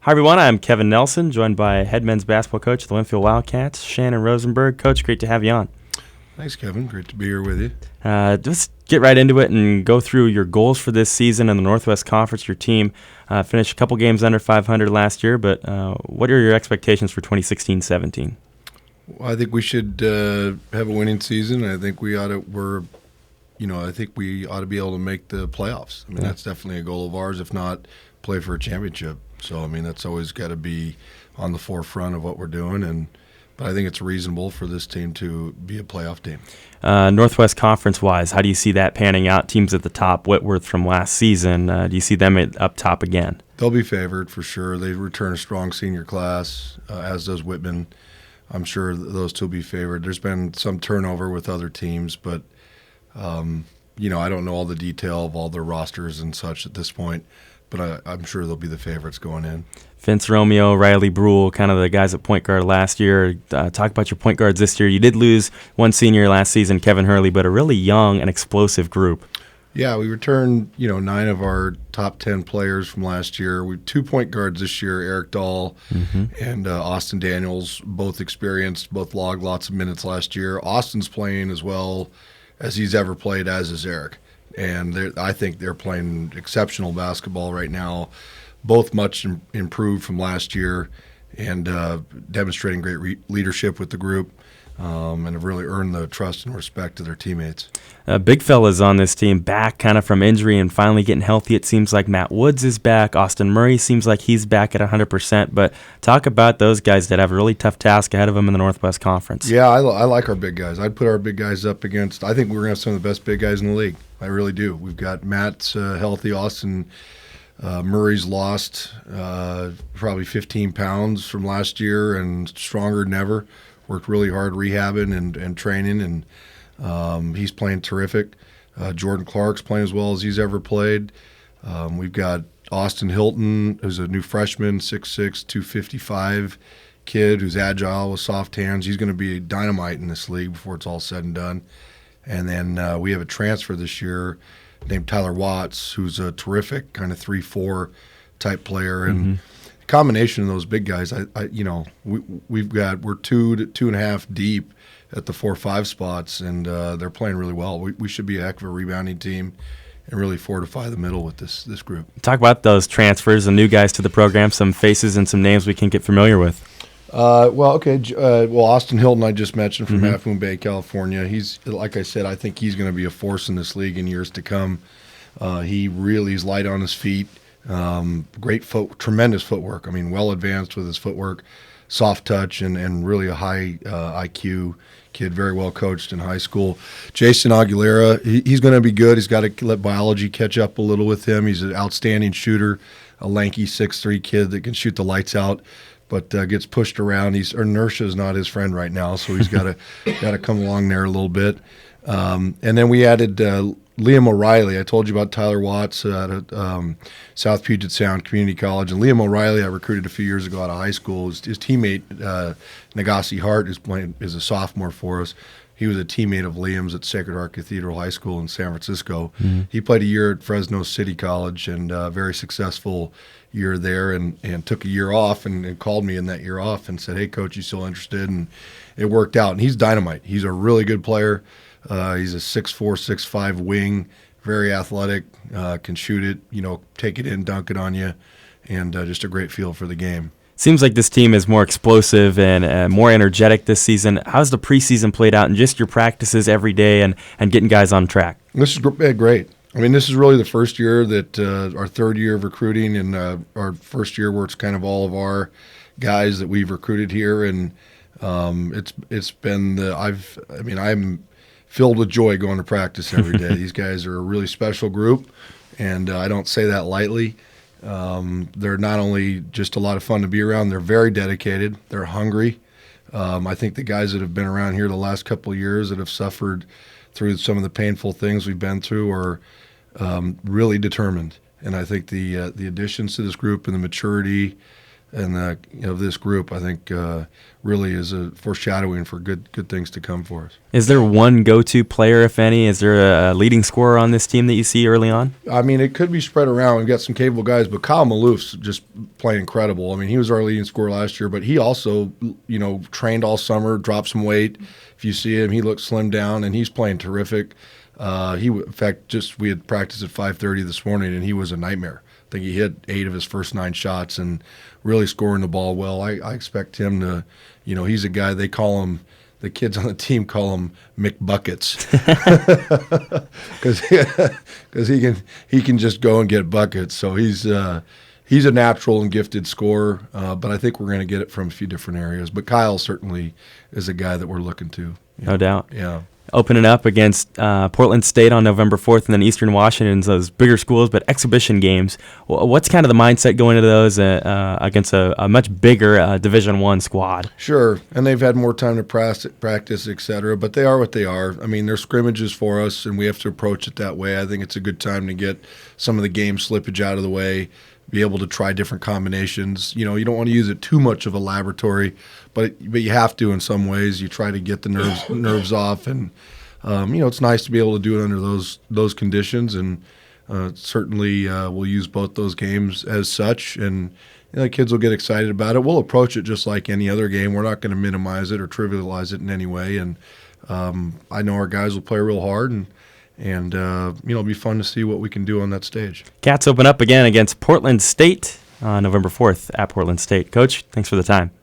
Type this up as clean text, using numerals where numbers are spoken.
Hi, everyone. I'm Kevin Nelson, joined by head men's basketball coach of the Linfield Wildcats, Shanan Rosenberg. Coach, great to have you on. Thanks, Kevin. Great to be here with you. Just get right into it and go through your goals for this season in the Northwest Conference. Your team finished a couple games under 500 last year, but what are your expectations for 2016-17? Well, I think we should have a winning season. I think we ought to. I think we ought to be able to make the playoffs. I mean, that's definitely a goal of ours. If not, play for a championship. So, I mean, that's always got to be on the forefront of what we're doing. But I think it's reasonable for this team to be a playoff team. Northwest Conference-wise, how do you see that panning out? Teams at the top, Whitworth from last season, do you see them up top again? They'll be favored for sure. They return a strong senior class, as does Whitman. I'm sure those two will be favored. There's been some turnover with other teams, but, I don't know all the detail of all their rosters and such at this point. But I'm sure they'll be the favorites going in. Vince Romeo, Riley Brule, kind of the guys at point guard last year. Talk about your point guards this year. You did lose one senior last season, Kevin Hurley, but a really young and explosive group. Yeah, we returned 9 of our top 10 players from last year. We have 2 point guards this year, Eric Dahl and Austin Daniels, both experienced, both logged lots of minutes last year. Austin's playing as well as he's ever played, as is Eric. And I think they're playing exceptional basketball right now, both much improved from last year and demonstrating great leadership with the group and have really earned the trust and respect of their teammates. Big fellas on this team back kind of from injury and finally getting healthy. It seems like Matt Woods is back. Austin Murray seems like he's back at 100%. But talk about those guys that have a really tough task ahead of them in the Northwest Conference. Yeah, I like our big guys. I'd put our big guys up against – I think we're going to have some of the best big guys in the league. I really do. We've got Matt's healthy. Austin Murray's lost probably 15 pounds from last year and stronger than ever. Worked really hard rehabbing and training, and he's playing terrific. Jordan Clark's playing as well as he's ever played. We've got Austin Hilton, who's a new freshman, 6'6", 255 kid who's agile with soft hands. He's going to be dynamite in this league before it's all said and done. And then we have a transfer this year named Tyler Watts, who's a terrific kind of 3-4 type player. And the combination of those big guys, we're 2 to 2.5 deep at the 4-5 spots, and they're playing really well. We should be a heck of a rebounding team and really fortify the middle with this group. Talk about those transfers, the new guys to the program, some faces and some names we can get familiar with. Austin Hilton I just mentioned from Half Moon Bay, California. He's, like I said, I think he's going to be a force in this league in years to come. He really is light on his feet. Tremendous footwork. I mean, well advanced with his footwork, soft touch, and really a high IQ kid, very well coached in high school. Jason Aguilera, he's going to be good. He's got to let biology catch up a little with him. He's an outstanding shooter, a lanky 6'3" kid that can shoot the lights out, but gets pushed around. Inertia is not his friend right now, so he's got to come along there a little bit. And then we added Liam O'Reilly. I told you about Tyler Watts at South Puget Sound Community College. And Liam O'Reilly I recruited a few years ago out of high school. His teammate, Nagasi Hart, is a sophomore for us. He was a teammate of Liam's at Sacred Heart Cathedral High School in San Francisco. He played a year at Fresno City College and very successful year there, and took a year off and called me in that year off and said, "Hey, Coach, you still interested?" And it worked out. And he's dynamite. He's a really good player. He's a 6'4", 6'5" wing, very athletic, can shoot it, take it in, dunk it on you, and just a great feel for the game. Seems like this team is more explosive and more energetic this season. How's the preseason played out and just your practices every day and getting guys on track? This is great. I mean, this is really the first year that our third year of recruiting and our first year where it's kind of all of our guys that we've recruited here, and it's been I'm filled with joy going to practice every day. These guys are a really special group, and I don't say that lightly. They're not only just a lot of fun to be around, they're very dedicated. They're hungry. I think the guys that have been around here the last couple of years that have suffered through some of the painful things we've been through are really determined. And I think the additions to this group and the maturity this group, I think really is a foreshadowing for good things to come for us. Is there one go-to player, if any? Is there a leading scorer on this team that you see early on? I mean, it could be spread around. We've got some capable guys, but Kyle Malouf's just playing incredible. I mean, he was our leading scorer last year, but he also, trained all summer, dropped some weight. If you see him, he looks slimmed down, and he's playing terrific. In fact, we had practice at 5:30 this morning, and he was a nightmare. I think he hit 8 of his first 9 shots and really scoring the ball well. I expect him to, he's a guy they call him. The kids on the team call him McBuckets because he can just go and get buckets. So he's a natural and gifted scorer, but I think we're going to get it from a few different areas. But Kyle certainly is a guy that we're looking to. No doubt. Yeah. Opening up against Portland State on November 4th, and then Eastern Washington's those bigger schools, but exhibition games. What's kind of the mindset going into those against a much bigger Division I squad? Sure, and they've had more time to practice, et cetera, but they are what they are. I mean, they're scrimmages for us, and we have to approach it that way. I think it's a good time to get some of the game slippage out of the way, be able to try different combinations. You don't want to use it too much of a laboratory, but you have to in some ways. You try to get the nerves off, and it's nice to be able to do it under those conditions. And certainly we'll use both those games as such, and the kids will get excited about it. We'll approach it just like any other game. We're not going to minimize it or trivialize it in any way. And I know our guys will play real hard, and it'll be fun to see what we can do on that stage. Cats open up again against Portland State on November 4th at Portland State. Coach, thanks for the time.